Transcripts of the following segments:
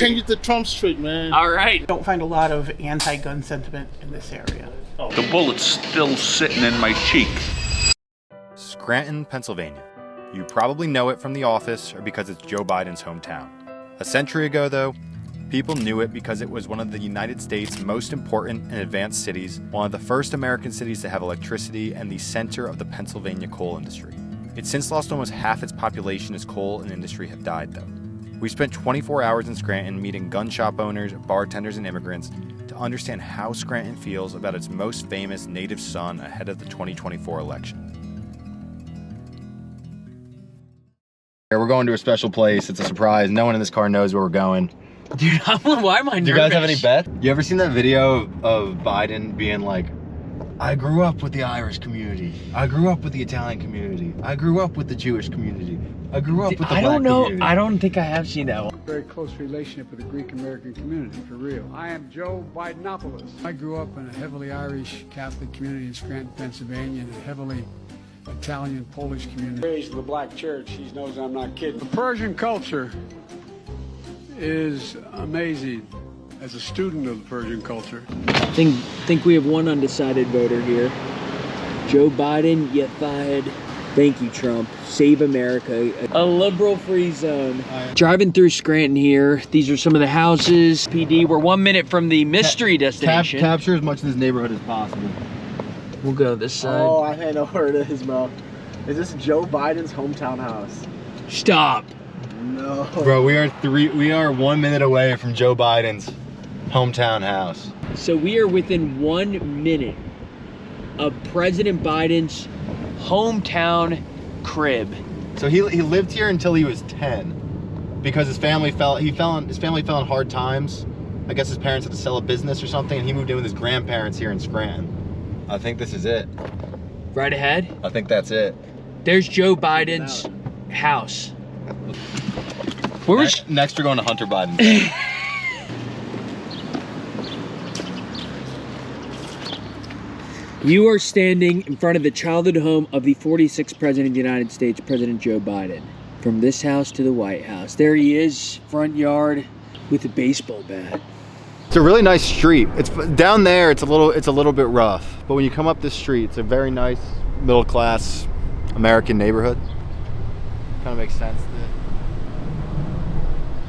change it to Trump Street, man. All right. Don't find a lot of anti-gun sentiment in this area. The bullet's still sitting in my cheek. Scranton, Pennsylvania. You probably know it from The Office or because it's Joe Biden's hometown. A century ago, though, people knew it because it was one of the United States' most important and advanced cities, one of the first American cities to have electricity, and the center of the Pennsylvania coal industry. It's since lost almost half its population as coal and industry have died, though. We spent 24 hours in Scranton meeting gun shop owners, bartenders, and immigrants to understand how Scranton feels about its most famous native son ahead of the 2024 election. We're going to a special place. It's a surprise. No one in this car knows where we're going. Dude, why am I nervous? Do you guys have any bets? You ever seen that video of Biden being like, I grew up with the Irish community. I grew up with the Italian community. I grew up with the Jewish community. I grew up with the black community. I don't think I have seen that one. Very close relationship with the Greek American community, for real. I am Joe Bidenopoulos. I grew up in a heavily Irish Catholic community in Scranton, Pennsylvania, and a heavily Italian, Polish community. Raised in the black church, he knows I'm not kidding. The Persian culture is amazing. As a student of the Persian culture. I think we have one undecided voter here. Joe Biden, yet fired. Thank you, Trump. Save America. A liberal-free zone. Driving through Scranton here. These are some of the houses. PD, we're 1 minute from the mystery destination. Capture as much of this neighborhood as possible. We'll go this side. Oh, I know where it is, bro. Is this Joe Biden's hometown house? Stop. No. Bro, we are 1 minute away from Joe Biden's hometown house. So we are within 1 minute of President Biden's hometown crib. So he lived here until he was 10 because his family fell in hard times. I guess his parents had to sell a business or something, and he moved in with his grandparents here in Scranton. I think this is it. Right ahead? I think that's it. There's Joe Biden's house. Next we're going to Hunter Biden. You are standing in front of the childhood home of the 46th President of the United States, President Joe Biden. From this house to the White House. There he is, front yard, with a baseball bat. It's a really nice street. It's down there. It's a little bit rough, but when you come up this street, it's a very nice middle-class American neighborhood. Kind of makes sense.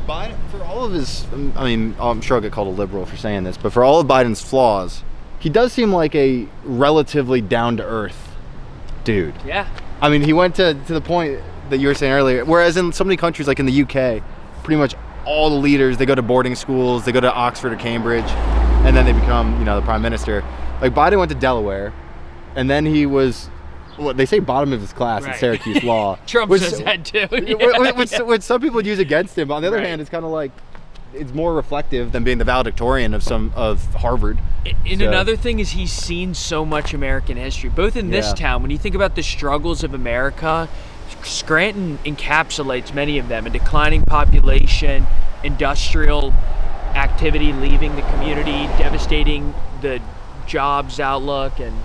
Biden, for all of his, I mean, I'm sure I'll get called a liberal for saying this, but for all of Biden's flaws, he does seem like a relatively down-to-earth dude. Yeah. I mean, he went to the point that you were saying earlier, whereas in so many countries, like in the UK, pretty much all the leaders, they go to boarding schools, they go to Oxford or Cambridge, and then they become, the prime minister. Like, Biden went to Delaware, and then he was, what they say, bottom of his class in Syracuse law. Trump says that too. Which some people would use against him, but on the other hand, it's kind of like, it's more reflective than being the valedictorian of Harvard. Another thing is he's seen so much American history, both in this town. When you think about the struggles of America, Scranton encapsulates many of them: a declining population, industrial activity leaving the community, devastating the jobs outlook, and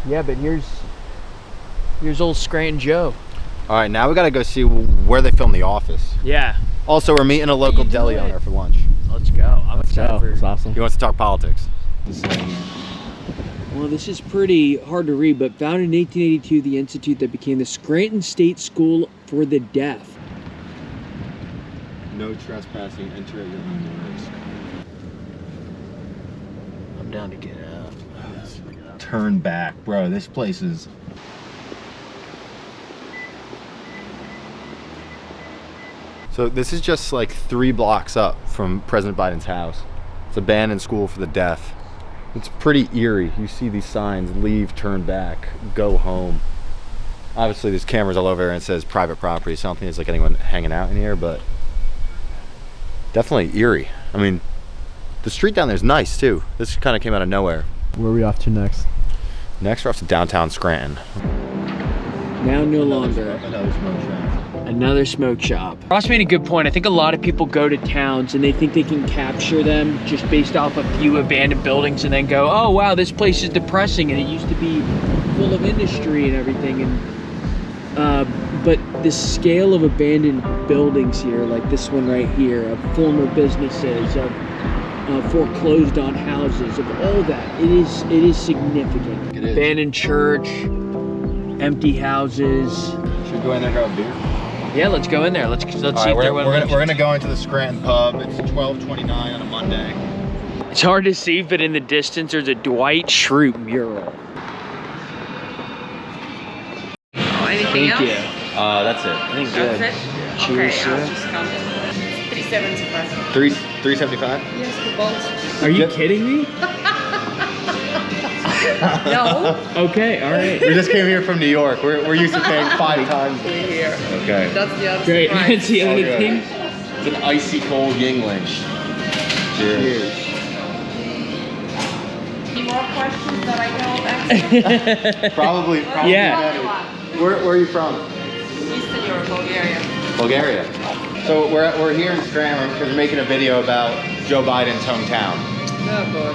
but here's old Scranton Joe. All right, now we gotta go see where they filmed The Office. Yeah. Also, we're meeting a local deli owner for lunch. Let's go. I'm excited for That's awesome. He wants to talk politics. Well, this is pretty hard to read, but founded in 1882, the institute that became the Scranton State School for the Deaf. No trespassing. Enter at your own risk. I'm down to get out. Turn back, bro. This place is. So this is just like 3 blocks up from President Biden's house. It's a abandoned school for the deaf. It's pretty eerie. You see these signs: leave, turn back, go home. Obviously there's cameras all over and it says private property, so I don't think there's like anyone hanging out in here, but definitely eerie. I mean, the street down there is nice too. This kind of came out of nowhere. Where are we off to next? Next we're off to downtown Scranton. Now no longer. Another smoke shop. Ross made a good point. I think a lot of people go to towns and they think they can capture them just based off a few abandoned buildings and then go, oh wow, this place is depressing and it used to be full of industry and everything. And but the scale of abandoned buildings here, like this one right here, of former businesses, of foreclosed on houses, of all that, it is significant. It is. Abandoned church, empty houses. Should we go in there and grab a beer? Yeah, let's go in there. Let's see All right, if they're we're gonna go into the Scranton pub. It's 12:29 on a Monday. It's hard to see, but in the distance there's a Dwight Schrute mural. Anything else? Thank you. That's it. I think That's good. it? Cheers, Okay, sir. I'll just count it. 375. $3.75. Yes, the both. Are you Yep. kidding me? No, Okay, all right. We just came here from New York. We're used to paying 5 times. we're here. Okay. That's the other Great. price. That's the only Okay. thing. It's an icy cold Yingling. Cheers. Cheers. Any more questions that I don't answer? Probably Yeah. better. Where are you from? Eastern Europe, Bulgaria. Bulgaria. So we're here in Scranton because we're making a video about Joe Biden's hometown. Oh boy.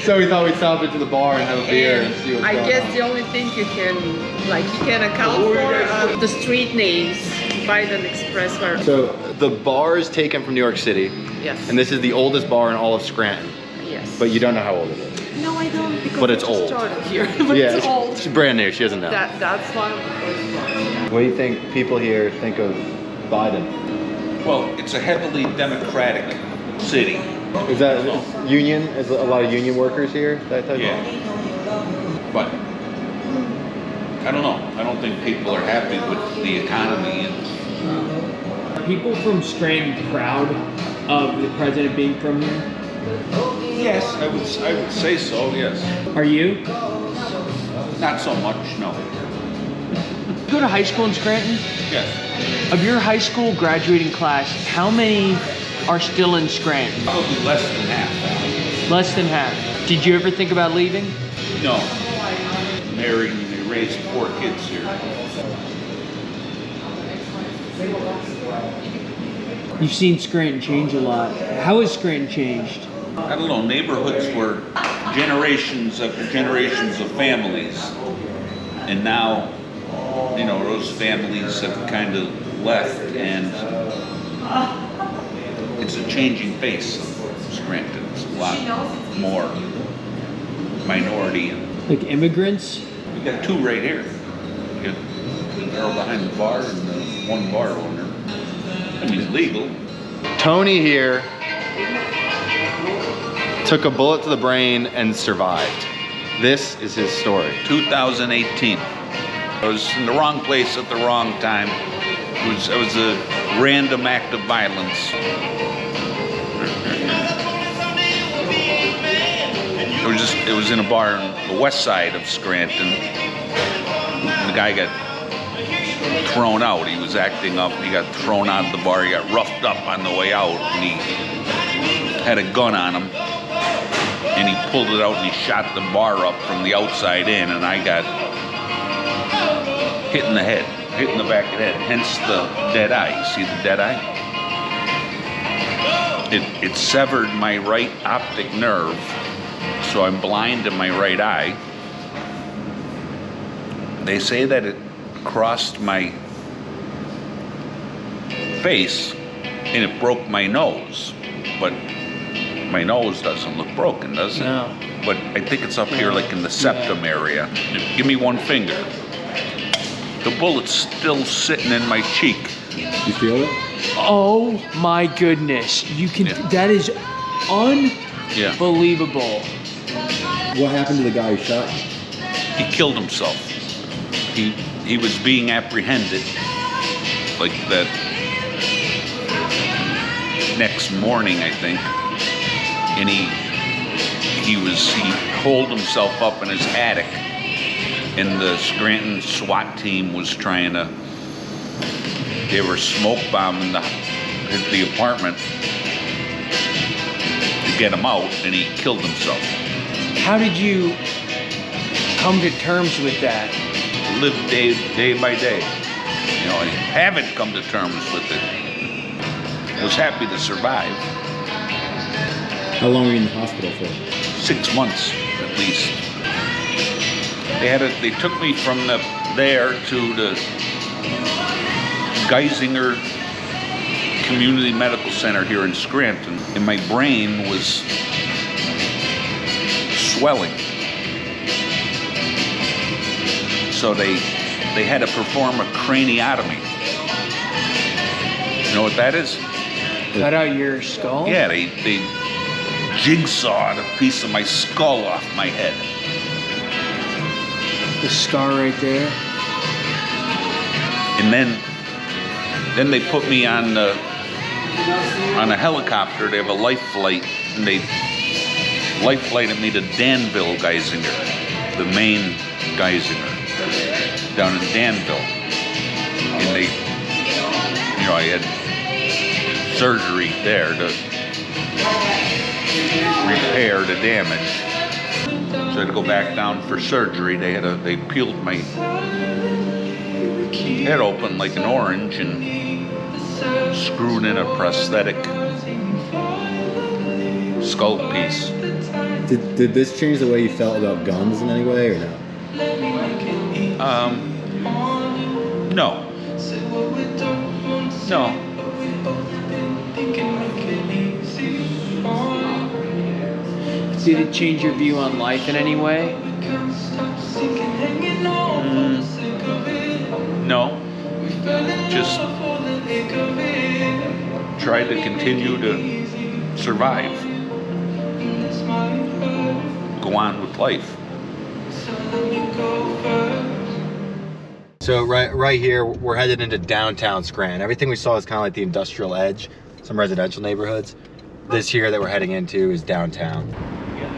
So we thought we'd stop into the bar and have a beer and see what's I going guess on. the only thing you can account for the street names, Biden Express. Or, So the bar is taken from New York City, yes. and this is the oldest bar in all of Scranton. Yes. But you don't know how old it is. No, I don't, because But I it's just old. started here. But Yeah, it's old. she's brand new. She doesn't know. That's one of the first ones. What do you think people here think of Biden? Well, it's a heavily democratic city. Is that union? Is a lot of union workers here? That type Yeah. But I don't know. I don't think people are happy with the economy. And Are people from Scranton proud of the president being from here? yes, I would say so. Yes. Are you? Not so much. No. You go to high school in Scranton? Yes. Of your high school graduating class, how many are still in Scranton? Probably less than half. Less than half. Did you ever think about leaving? No. Married and they raised 4 kids here. You've seen Scranton change a lot. How has Scranton changed? I don't know. Neighborhoods were generations of families, and now, you know, those families have kind of left, and it's a changing face of Scranton. It's a lot more minority. Like immigrants? We got 2 right here. We got the girl behind the bar and the one bar owner. I mean, it's legal. Tony here took a bullet to the brain and survived. This is his story. 2018. I was in the wrong place at the wrong time. It was a random act of violence. It was in a bar on the west side of Scranton. The guy got thrown out. He was acting up. He got thrown out of the bar. He got roughed up on the way out, and he had a gun on him. And he pulled it out and he shot the bar up from the outside in, and I got hit in the head, hit in the back of the head, hence the dead eye. You see the dead eye? It severed my right optic nerve, so I'm blind in my right eye. They say that it crossed my face and it broke my nose, but my nose doesn't look broken, does it? No. But I think it's up here, like in the septum area. Give me one finger. The bullet's still sitting in my cheek. You feel it? Oh my goodness. You can, Yeah. that is Yeah. unbelievable. What happened to the guy who shot you? He killed himself. He was being apprehended like that next morning, I think. And he holed himself up in his attic, and the Scranton SWAT team was trying to, they were smoke bombing the apartment to get him out, and he killed himself. How did you come to terms with that? Live day by day. You know, I haven't come to terms with it. I was happy to survive. How long were you in the hospital for? 6 months at least. They took me from the there to the Geisinger Community Medical Center here in Scranton, and my brain was swelling. So they had to perform a craniotomy. You know what that is? Cut out your skull? Yeah, they jigsawed a piece of my skull off my head. The scar right there. And then they put me on a helicopter. They have a life flight, and they life flighted me to Danville Geisinger, the main Geisinger down in Danville. And they, I had surgery there to repair the damage. So I had to go back down for surgery. They peeled my head open like an orange and screwed in a prosthetic skull piece. Did this change the way you felt about guns in any way, or no? No. No. Did it change your view on life in any way? No. Just try to continue to survive. Go on with life. So right here, we're headed into downtown Scranton. Everything we saw is kind of like the industrial edge, some residential neighborhoods. This here that we're heading into is downtown. We got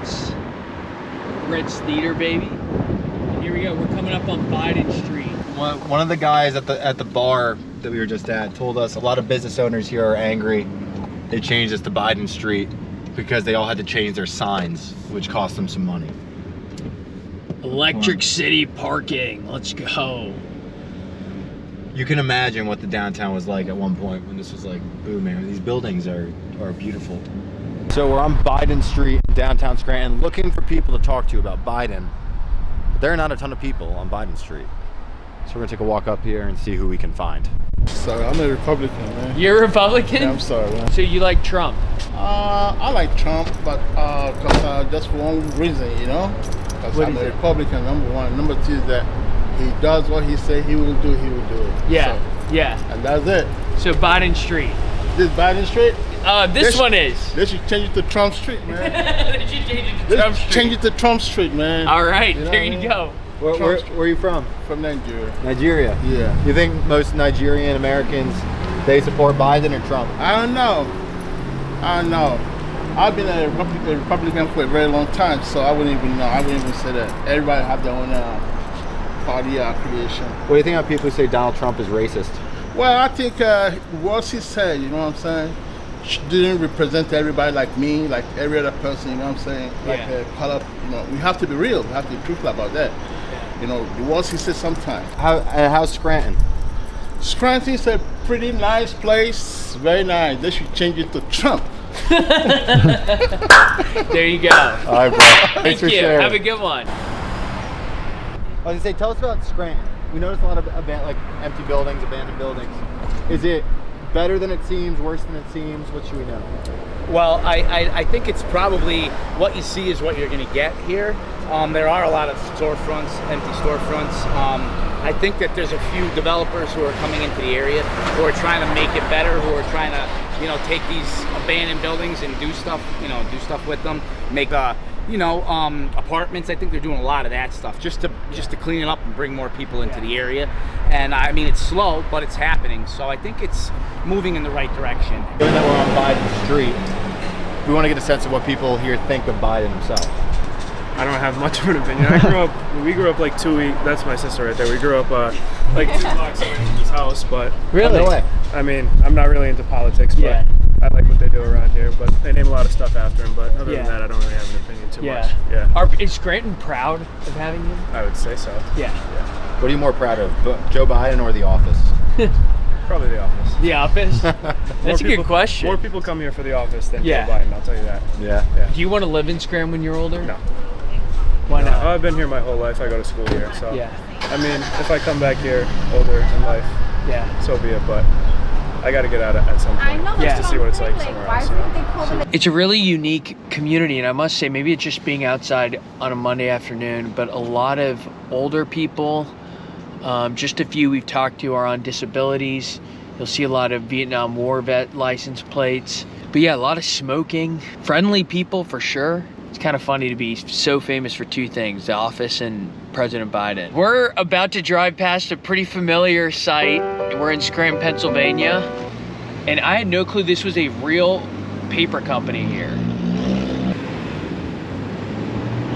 the Ritz Theater, baby. And here we go. We're coming up on Biden Street. One of the guys at the bar that we were just at told us a lot of business owners here are angry. They changed this to Biden Street because they all had to change their signs, which cost them some money. Electric City parking. Let's go. You can imagine what the downtown was like at one point when this was like booming. These buildings are beautiful. So we're on Biden Street in downtown Scranton looking for people to talk to about Biden. But there are not a ton of people on Biden Street. So we're gonna take a walk up here and see who we can find. Sorry, I'm a Republican, man. You're a Republican? Yeah, I'm sorry, man. So you like Trump? I like Trump, but just for one reason, because I'm a Republican, number one. Number two is that he does what he say he will do, he will do it. Yeah, so, yeah. And that's it. So Biden Street. This Biden Street? This one is. They should change it to Trump Street, man. They should change it to Trump Street. Change it to Trump Street, man. All right, there you go. Where are you from? From Nigeria. Nigeria? Yeah. You think most Nigerian Americans, they support Biden or Trump? I don't know. I've been a Republican for a very long time, so I wouldn't even know. I wouldn't even say that. Everybody have their own party creation. What do you think about people who say Donald Trump is racist? Well, I think what he said, you know what I'm saying, didn't represent everybody like me, like every other person, you know what I'm saying? Like color, we have to be real. We have to be truthful about that. The words he said sometimes. How's Scranton? Scranton is a pretty nice place. Very nice. They should change it to Trump. There you go. All right, bro. Thank you. Sharing. Have a good one. I was gonna say, tell us about Scranton. We noticed a lot of empty buildings, abandoned buildings. Is it better than it seems, worse than it seems? What should we know? Well, I think it's probably what you see is what you're going to get here. There are a lot of storefronts, empty storefronts. I think that there's a few developers who are coming into the area who are trying to make it better, who are trying to, take these abandoned buildings and do stuff with them, make apartments. I think they're doing a lot of that stuff just to clean it up and bring more people into the area. And I mean, it's slow, but it's happening. So I think it's moving in the right direction. Given that we're on Biden Street, we want to get a sense of what people here think of Biden himself. I don't have much of an opinion. We grew up like 2 weeks. That's my sister right there. We grew up like 2 blocks away from his house, but really, no way. I mean, I'm not really into politics, but I like what they do around here. But they name a lot of stuff after him. But other than that, I don't really have an opinion too much. Yeah. Is Scranton proud of having him? I would say so. Yeah. What are you more proud of, Joe Biden or The Office? Probably The Office. The Office? That's a good question. More people come here for The Office than Joe Biden, I'll tell you that. Yeah. Do you want to live in Scranton when you're older? No. Why not? I've been here my whole life. I go to school here, so. Yeah. I mean, if I come back here older in life, so be it. But I got to get out at some point just to see what it's like somewhere else. It's a really unique community, and I must say, maybe it's just being outside on a Monday afternoon, but a lot of older people, just a few we've talked to are on disabilities. You'll see a lot of Vietnam War vet license plates. But yeah, a lot of smoking, friendly people for sure. It's kind of funny to be so famous for two things, the office and President Biden. We're about to drive past a pretty familiar site. We're in Scranton, Pennsylvania. And I had no clue this was a real paper company here.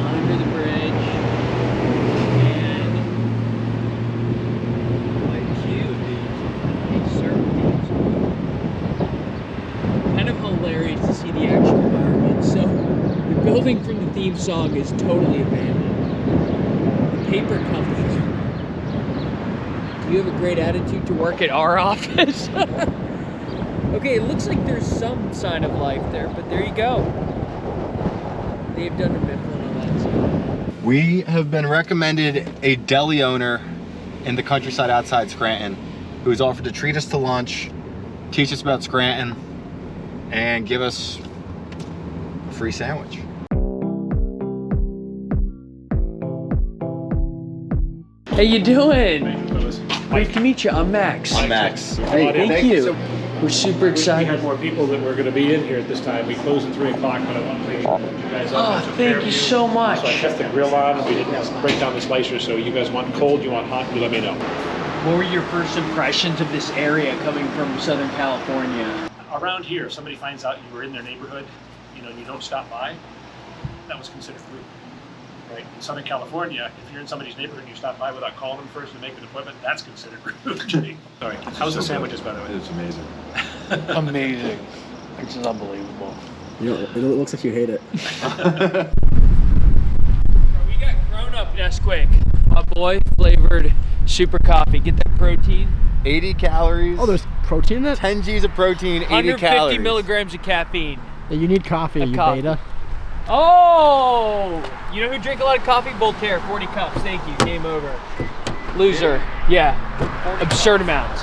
Under the bridge. And quite cute. Kind of hilarious to see the actual environment. So the building from the theme song is totally abandoned. The paper companies. Do you have a great attitude to work at our office? Okay, it looks like there's some sign of life there, but there you go. They've done a Mifflin on that side. We have been recommended a deli owner in the countryside outside Scranton who has offered to treat us to lunch, teach us about Scranton, and give us a free sandwich. How you doing? Great to meet you. I'm Max. I'm Max. Hey, thank you. We're super We excited. had more people that were going to be in here at this time. We closed at 3 o'clock, but I want to leave you guys up. Oh, thank you so much. So I kept the grill on. We didn't break down the slicers, so you guys want cold, you want hot, you let me know. What were your first impressions of this area coming from Southern California? Around here, if somebody finds out you were in their neighborhood, and you don't stop by, that was considered rude. Right? In Southern California, if you're in somebody's neighborhood and you stop by without calling them first and make an appointment, that's considered rude. Sorry. How's the sandwiches, by the way? It's amazing. Amazing. This is unbelievable. It looks like you hate it. We got grown-up Nesquik. My boy flavored super coffee. Get that protein. 80 calories. Oh, there's protein in it? 10 G's of protein, 80 150 calories. milligrams of caffeine. Yeah, you need coffee, you beta. Oh! You know who drink a lot of coffee? Voltaire, 40 cups. Thank you. Game over. Loser. Yeah. Absurd amounts.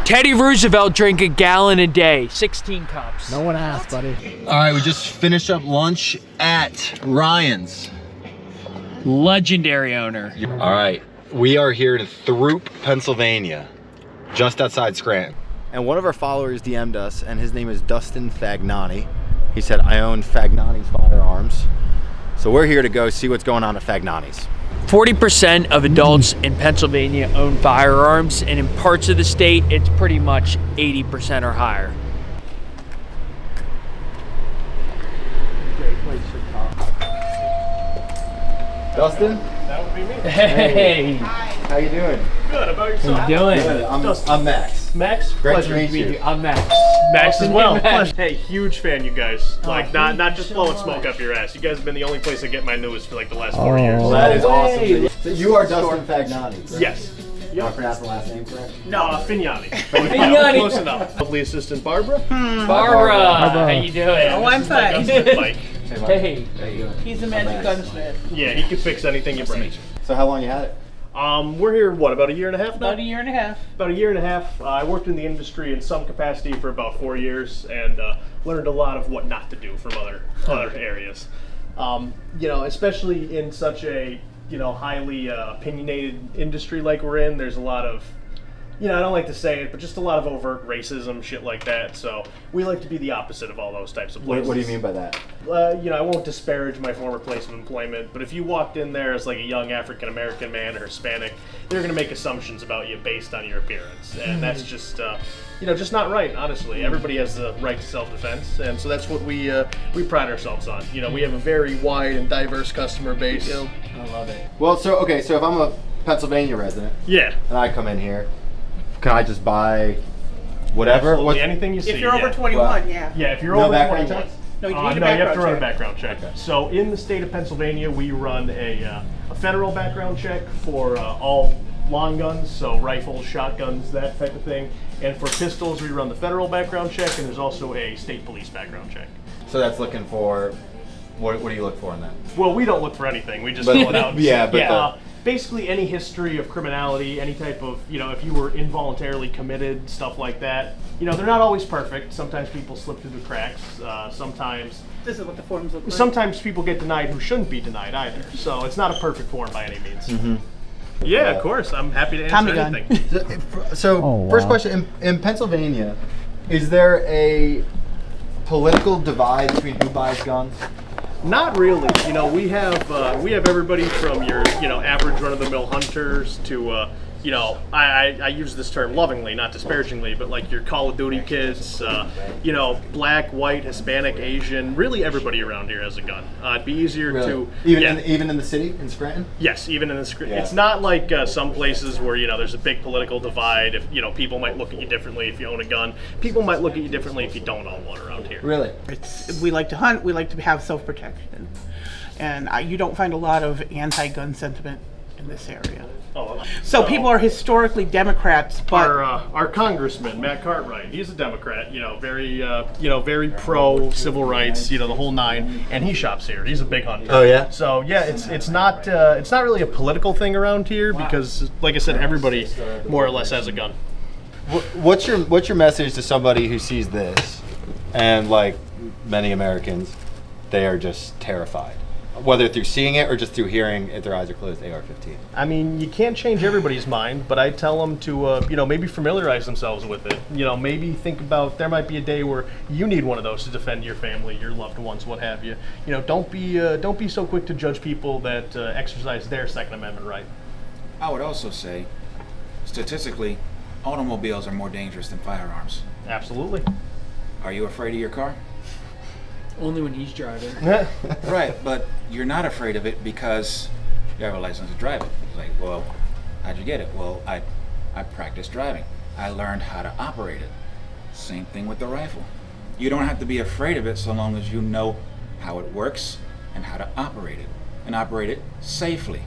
Teddy Roosevelt drank a gallon a day. 16 cups. No one asked, buddy. All right, we just finished up lunch at Ryan's. Legendary owner. All right, we are here in Throop, Pennsylvania, just outside Scranton. And one of our followers DM'd us, and his name is Dustin Fagnani. He said, I own Fagnani's Firearms. So we're here to go see what's going on at Fagnani's. 40% of adults in Pennsylvania own firearms, and in parts of the state, it's pretty much 80% or higher. Great place to talk. Dustin? That would be me. Hey! How you doing? Good, about yourself? How you doing? Good. I'm Max. Max? Great Pleasure to meet you. I'm Max. Max as well. Max. Hey, huge fan, you guys. Like, not just blowing smoke up your ass. You guys have been the only place I get my news for like the last 4 years. Well, that is awesome. So you are Dustin Fagnani, correct? Yes. Am I pronouncing the last name correct? No, Fignani. Fignani. Close enough. Lovely assistant Barbara. Barbara, how you doing? Oh, I'm fine. Mike. Hey. How you doing? He's a magic gunsmith. Yeah, he can fix anything you bring. So how long you had it? We're here, what, about a year and a half now? About a year and a half. About a year and a half. I worked in the industry in some capacity for about 4 years and learned a lot of what not to do from other areas. Especially in such a highly opinionated industry like we're in, there's a lot of, I don't like to say it, but just a lot of overt racism, shit like that. So we like to be the opposite of all those types of places. What do you mean by that? I won't disparage my former place of employment, but if you walked in there as like a young African-American man or Hispanic, they're going to make assumptions about you based on your appearance. And that's just, just not right, honestly. Everybody has the right to self-defense, and so that's what we pride ourselves on. We have a very wide and diverse customer base. I love it. Well, so if I'm a Pennsylvania resident, yeah, and I come in here, can I just buy whatever? Absolutely. Anything you see. If you're over 21, yeah. Yeah, if you're No over background 21. checks? No, you No, need a you background have to run a check. background check. Okay. So in the state of Pennsylvania, we run a federal background check for all long guns, so rifles, shotguns, that type of thing. And for pistols, we run the federal background check, and there's also a state police background check. So that's looking for, what do you look for in that? Well, we don't look for anything. We just fill it out. basically any history of criminality, any type of, if you were involuntarily committed, stuff like that. They're not always perfect. Sometimes people slip through the cracks. Sometimes This is what the forms look like. sometimes people get denied who shouldn't be denied either. So it's not a perfect form by any means. Mm-hmm. Yeah, of course. I'm happy to answer anything. So, first question, in Pennsylvania, is there a political divide between who buys guns? Not really. We have everybody from your average run-of-the-mill hunters to I use this term lovingly, not disparagingly, but like your Call of Duty kids, black, white, Hispanic, Asian, really everybody around here has a gun. It'd be easier to even in the city in Scranton. Yes, even in the It's not like some places where there's a big political divide. If people might look at you differently if you own a gun. People might look at you differently if you don't own one around here. Really? We like to hunt. We like to have self-protection, and you don't find a lot of anti-gun sentiment in this area. So people are historically Democrats, but our congressman Matt Cartwright, he's a Democrat. Very pro civil rights. The whole nine, and he shops here. He's a big hunter. Oh yeah. So yeah, it's not really a political thing around here because, like I said, everybody more or less has a gun. What's your message to somebody who sees this, and like many Americans, they are just terrified? Whether through seeing it or just through hearing, if their eyes are closed, AR-15. I mean, you can't change everybody's mind, but I tell them to, maybe familiarize themselves with it. Maybe think about there might be a day where you need one of those to defend your family, your loved ones, what have you. Don't be so quick to judge people that exercise their Second Amendment right. I would also say, statistically, automobiles are more dangerous than firearms. Absolutely. Are you afraid of your car? Only when he's driving. Right, but you're not afraid of it because you have a license to drive it. It's like, well, how'd you get it? Well, I practiced driving. I learned how to operate it. Same thing with the rifle. You don't have to be afraid of it so long as you know how it works and how to operate it, and operate it safely.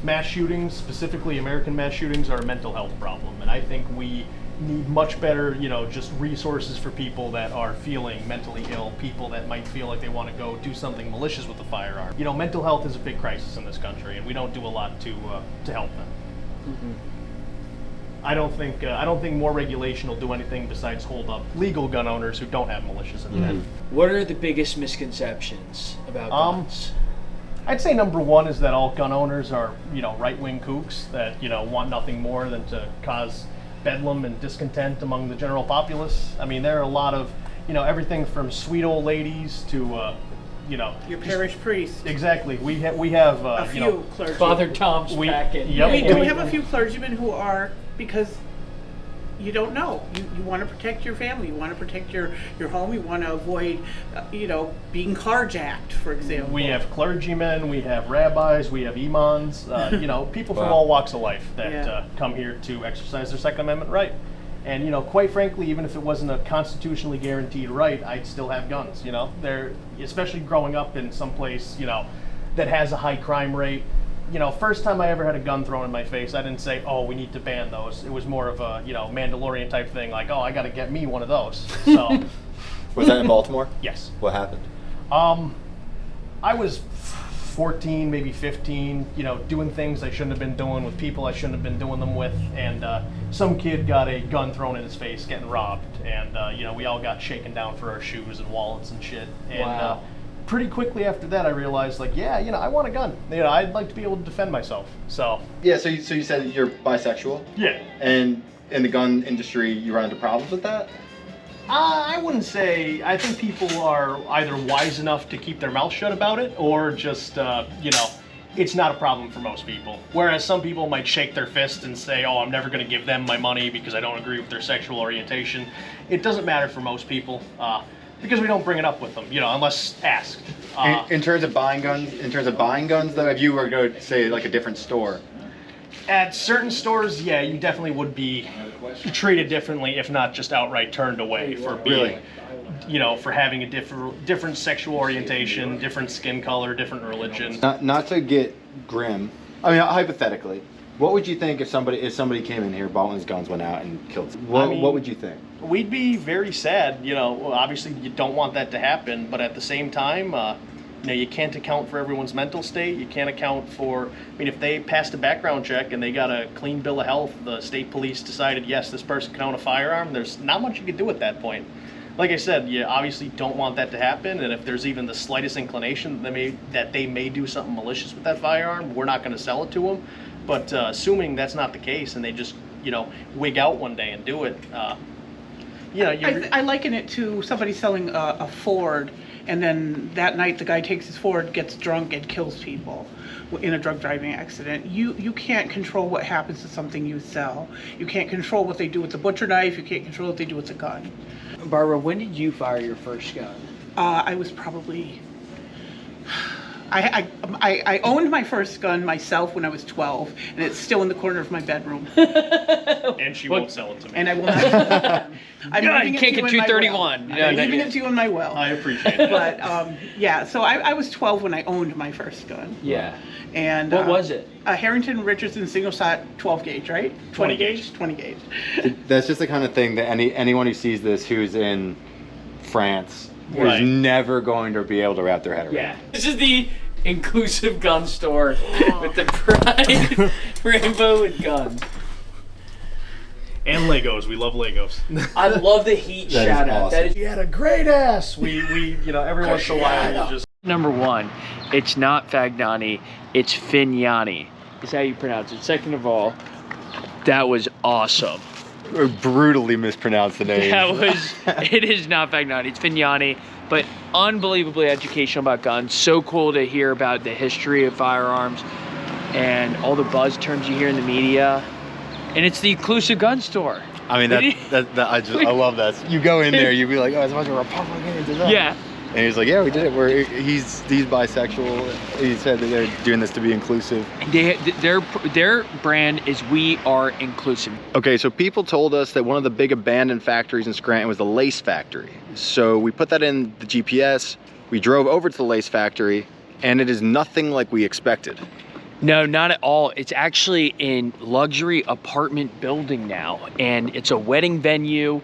Mass shootings, specifically American mass shootings, are a mental health problem, and I think we need much better, just resources for people that are feeling mentally ill, people that might feel like they want to go do something malicious with a firearm. Mental health is a big crisis in this country, and we don't do a lot to help them. Mm-hmm. I don't think more regulation will do anything besides hold up legal gun owners who don't have malicious intent. Mm-hmm. What are the biggest misconceptions about guns? I'd say number one is that all gun owners are, right-wing kooks that, want nothing more than to cause bedlam and discontent among the general populace. I mean, there are a lot of, everything from sweet old ladies to, your parish priest. Exactly. We have a few clergy. Father Tom's packet. Yep. We do have a few clergymen who are, because you don't know. You want to protect your family. You want to protect your home. You want to avoid, being carjacked, for example. We have clergymen. We have rabbis. We have imams. People from all walks of life that come here to exercise their Second Amendment right. And quite frankly, even if it wasn't a constitutionally guaranteed right, I'd still have guns. They're, especially growing up in some place that has a high crime rate. First time I ever had a gun thrown in my face, I didn't say, "Oh, we need to ban those." It was more of a, Mandalorian type thing, like, "Oh, I got to get me one of those." So, was that in Baltimore? Yes. What happened? I was 14, maybe 15, doing things I shouldn't have been doing with people I shouldn't have been doing them with, and some kid got a gun thrown in his face, getting robbed, and we all got shaken down for our shoes and wallets and shit. And wow. Pretty quickly after that, I realized, I want a gun. I'd like to be able to defend myself. So yeah, so you said you're bisexual. Yeah. And in the gun industry, you run into problems with that? I wouldn't say. I think people are either wise enough to keep their mouth shut about it, or just it's not a problem for most people. Whereas some people might shake their fist and say, "Oh, I'm never going to give them my money because I don't agree with their sexual orientation." It doesn't matter for most people. Because we don't bring it up with them, unless asked. In terms of buying guns, though, if you were to go to, say, like a different store? At certain stores, yeah, you definitely would be treated differently, if not just outright turned away for being, for having a different sexual orientation, different skin color, different religion. Not to get grim, I mean, hypothetically, what would you think if somebody came in here, bought his guns, went out, and killed someone? What would you think? We'd be very sad. Obviously you don't want that to happen, but at the same time, You know, you can't account for everyone's mental state. You can't account for, I mean, if they passed a background check and they got a clean bill of health, the state police decided, yes, this person can own a firearm, there's not much you can do at that point. Like I said, you obviously don't want that to happen, and if there's even the slightest inclination that they may do something malicious with that firearm, we're not going to sell it to them. But assuming that's not the case and they just, you know, wig out one day and do it, you know, I liken it to somebody selling a Ford, and then that night the guy takes his Ford, gets drunk, and kills people in a drug driving accident. You can't control what happens to something you sell. You can't control what they do with the butcher knife. You can't control what they do with the gun. Barbara, when did you fire your first gun? I was probably... I owned my first gun myself when I was 12, and it's still in the corner of my bedroom. And she won't sell it to me. And I will not sell it to them. I'm God, you can't get 231. I'm leaving it to you in my will. I appreciate it. But yeah, so I was 12 when I owned my first gun. Yeah. And what was it? A Harrington Richardson single shot 12 gauge, right? 20 gauge. 20 gauge. That's just the kind of thing that anyone who sees this who's in France Right. is never going to be able to wrap their head around. Yeah. This is the inclusive gun store with the bright rainbow with guns. And Legos. We love Legos. I love the heat shout out. Awesome. He had a great ass. We you know, every once in a while we'll just... Number one, it's not Fagnani, it's Fignani. Is how you pronounce it. Second of all, that was awesome. Or brutally mispronounced the name. It is not Fagnani, it's Fignani, but unbelievably educational about guns. So cool to hear about the history of firearms and all the buzz terms you hear in the media. And it's the inclusive gun store. I mean, I love that. You go in there, you'd be like, oh, it's a bunch of Republicans. Yeah. And he's like, yeah, we did it. He's bisexual. He said that they're doing this to be inclusive. Their brand is We Are Inclusive. Okay, so people told us that one of the big abandoned factories in Scranton was the lace factory. So we put that in the GPS. We drove over to the lace factory, and it is nothing like we expected. No, not at all. It's actually in luxury apartment building now, and it's a wedding venue.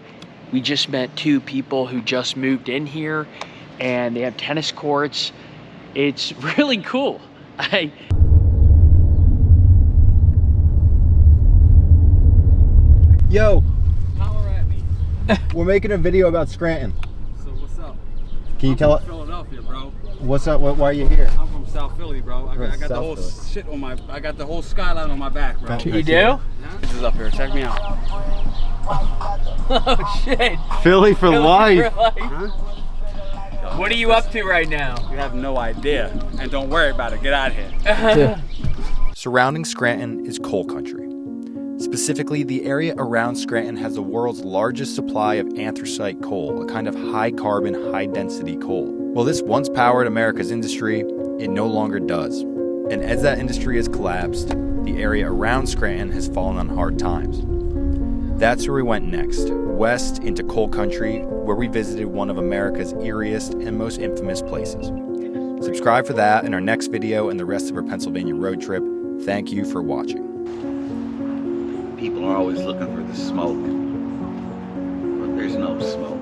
We just met two people who just moved in here, and they have tennis courts. It's really cool. Yo, Holler at me. we're making a video about Scranton. So what's up? Can you tell us? Philadelphia, bro. What's up? Why are you here? I'm from South Philly, bro. I got the whole shit on my. I got the whole skyline on my back, bro. You do? Yeah? This is up here. Check me out. Oh shit. Philly for life. Huh? What are you up to right now? You have no idea. And don't worry about it. Get out of here. Surrounding Scranton is coal country. Specifically, the area around Scranton has the world's largest supply of anthracite coal, a kind of high-carbon, high-density coal. Well, this once powered America's industry, it no longer does. And as that industry has collapsed, the area around Scranton has fallen on hard times. That's where we went next, west into coal country, where we visited one of America's eeriest and most infamous places. Subscribe for that in our next video and the rest of our Pennsylvania road trip. Thank you for watching. People are always looking for the smoke, but there's no smoke.